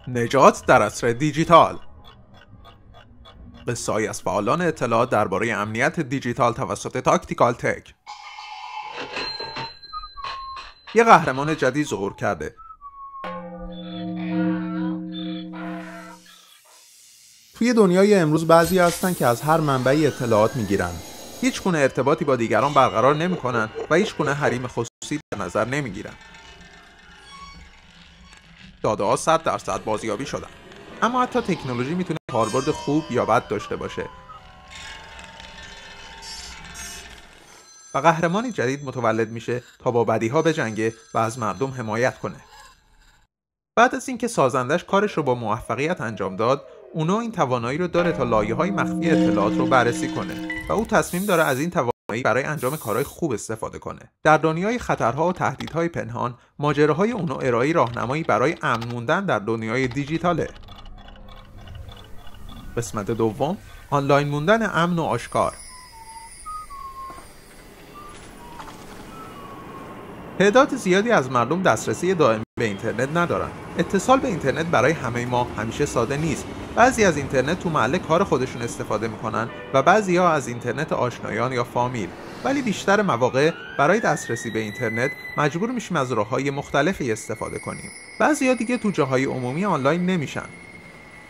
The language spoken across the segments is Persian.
نجات در عصر دیجیتال. قصه‌ای از فعالان اطلاعات درباره امنیت دیجیتال توسط تاکتیکال تک. یه قهرمان جدید ظهور کرده. توی دنیای امروز بعضی هستن که از هر منبعی اطلاعات میگیرن. هیچ گونه ارتباطی با دیگران برقرار نمی‌کنن و هیچ گونه حریم خصوصی در نظر نمیگیرن. داده‌ها 100% بازیابی شدن. اما حتی تکنولوژی میتونه کاربرد خوب یا بد داشته باشه. و قهرمانی جدید متولد میشه تا با بدیها بجنگه و از مردم حمایت کنه. بعد از اینکه سازندش کارش رو با موفقیت انجام داد، اونو این توانایی رو داره تا لایه‌های مخفی اطلاعات رو بررسی کنه و او تصمیم داره از این توانایی برای انجام کارهای خوب استفاده کنه. در دنیای خطرها و تهدیدهای پنهان، ماجراهای اونو ارائه راهنمایی برای امن موندن در دنیای دیجیتاله. قسمت دوم، آنلاین موندن امن و آشکار. تعداد زیادی از مردم دسترسی دائمی به اینترنت ندارن. اتصال به اینترنت برای همه ما همیشه ساده نیست. بعضی از اینترنت تو محل کار خودشون استفاده میکنن و بعضی‌ها از اینترنت آشنایان یا فامیل. ولی بیشتر مواقع برای دسترسی به اینترنت مجبور میشیم از راه‌های مختلفی استفاده کنیم. بعضی‌ها دیگه تو جاهای عمومی آنلاین نمیشن.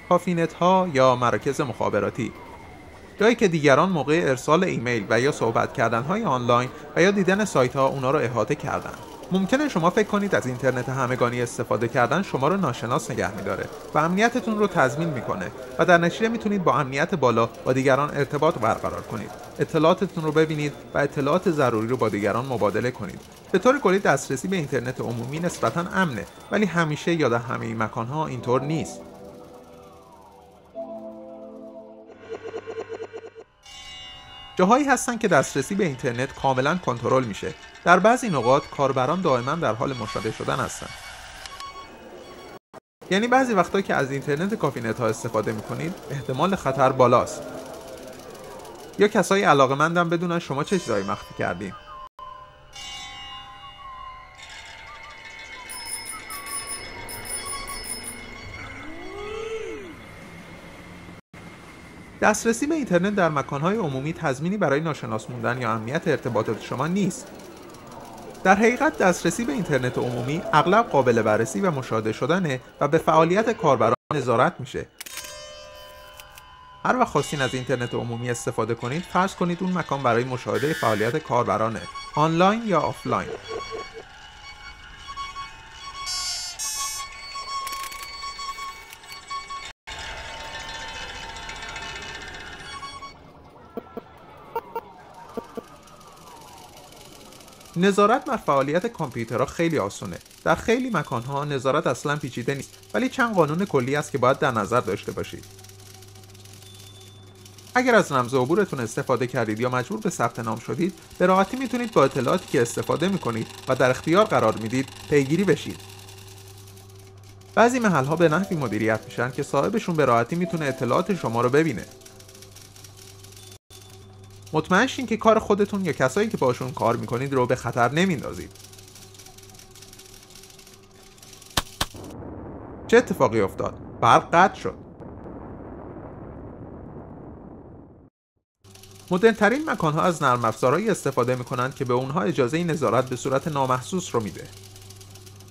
کافینت‌ها یا مراکز مخابراتی، جایی که دیگران موقع ارسال ایمیل و یا صحبت کردن‌های آنلاین و یا دیدن سایت‌ها اونا رو احاطه کردن. ممکنه شما فکر کنید از اینترنت همگانی استفاده کردن شما رو ناشناس نگه می‌داره و امنیتتون رو تضمین می‌کنه و در نتیجه میتونید با امنیت بالا با دیگران ارتباط برقرار کنید. اطلاعاتتون رو ببینید و اطلاعات ضروری رو با دیگران مبادله کنید. به طور کلی دسترسی به اینترنت عمومی نسبتاً امنه، ولی همیشه یا در همه مکان‌ها اینطور نیست. جاهایی هستن که دسترسی به اینترنت کاملا کنترل میشه. در بعضی نقاط کاربران دائما در حال مشاهده شدن هستن. یعنی بعضی وقتا که از اینترنت کافینت ها استفاده میکنید احتمال خطر بالاست. یا کسایی علاقه‌مندن بدونن شما چه چیزایی مخفی کردین. دسترسی به اینترنت در مکانهای عمومی تضمینی برای ناشناس موندن یا امنیت ارتباطات شما نیست. در حقیقت دسترسی به اینترنت عمومی اغلب قابل بررسی و مشاهده شدنه و به فعالیت کاربران نظارت میشه. هر وقت خواستین از اینترنت عمومی استفاده کنید، فرض کنید اون مکان برای مشاهده فعالیت کاربرانه، آنلاین یا آفلاین. نظارت بر فعالیت کامپیوترها خیلی آسونه. در خیلی مکانها نظارت اصلا پیچیده نیست، ولی چند قانون کلی است که باید در نظر داشته باشید. اگر از رمز عبورتون استفاده کردید یا مجبور به ثبت نام شدید، به راحتی میتونید با اطلاعاتی که استفاده میکنید و در اختیار قرار میدید پیگیری بشید. بعضی محلها به نحوی مدیریت میشن که صاحبشون به راحتی میتونه اطلاعات شما رو ببینه. مطمئن شین که کار خودتون یا کسایی که باشون کار میکنید رو به خطر نمیندازید. چه اتفاقی افتاد؟ برق قطع شد. مدرن‌ترین مکان‌ها از نرم افزارهایی استفاده میکنند که به اونها اجازه نظارت به صورت نامحسوس رو میده.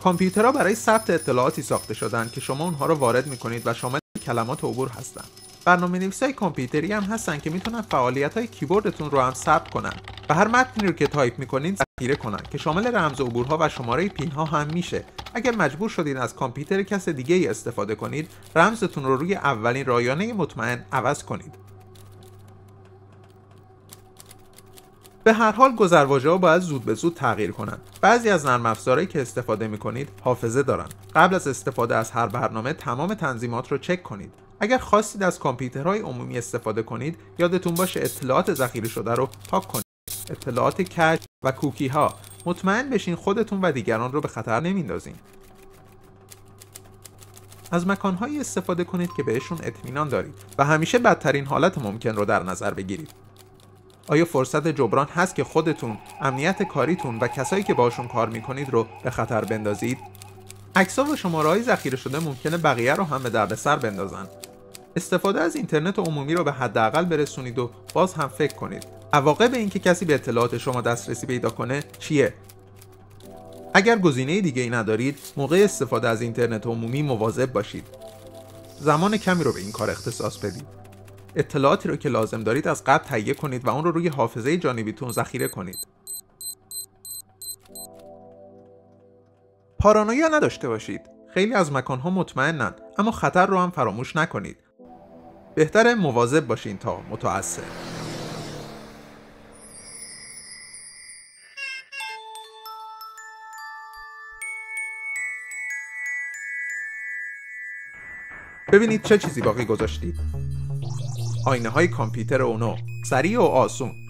کامپیوترها برای ثبت اطلاعاتی ساخته شدن که شما اونها رو وارد میکنید و شامل کلمات عبور هستند. برنامه‌نویسای کامپیوتری هم هستن که میتونن فعالیت‌های کیبوردتون رو هم ثبت کنن و هر متنی رو که تایپ میکنید ذخیره کنن که شامل رمز عبورها و شماره پین‌ها هم میشه. اگر مجبور شدید از کامپیوتر کس دیگه‌ای استفاده کنید، رمزتون رو روی اولین رایانه مطمئن عوض کنید. به هر حال گذرواژه‌ها باید زود به زود تغییر کنن. بعضی از نرم افزارهایی که استفاده میکنید حافظه دارن. قبل از استفاده از هر برنامه تمام تنظیمات رو چک کنید. اگر خواستید از کامپیوترهای عمومی استفاده کنید، یادتون باشه اطلاعات ذخیره شده رو پاک کنید. اطلاعات کش و کوکی ها. مطمئن بشین خودتون و دیگران رو به خطر نمیندازین. از مکانهایی استفاده کنید که بهشون اطمینان دارید و همیشه بدترین حالت ممکن رو در نظر بگیرید. آیا فرصت جبران هست که خودتون، امنیت کاریتون و کسایی که باشون کار میکنید رو به خطر بندازید؟ عکس‌ها و شماره‌های ذخیره شده ممکنه بقیه رو هم به دردسر بندازن. استفاده از اینترنت عمومی رو به حداقل برسونید و باز هم فکر کنید عواقب اینکه کسی به اطلاعات شما دسترسی پیدا کنه چیه؟ اگر گزینه دیگه‌ای ندارید، موقع استفاده از اینترنت عمومی مواظب باشید. زمان کمی رو به این کار اختصاص بدید. اطلاعاتی رو که لازم دارید از قبل تهیه کنید و اون رو روی حافظه جانبیتون ذخیره کنید. پارانویا نداشته باشید. خیلی از مکان‌ها مطمئنن، اما خطر رو هم فراموش نکنید. بهتره مواظب باشین تا متأثر. ببینید چه چیزی باقی گذاشتید. آینه‌های کامپیوتر اونو، سریع و آسون.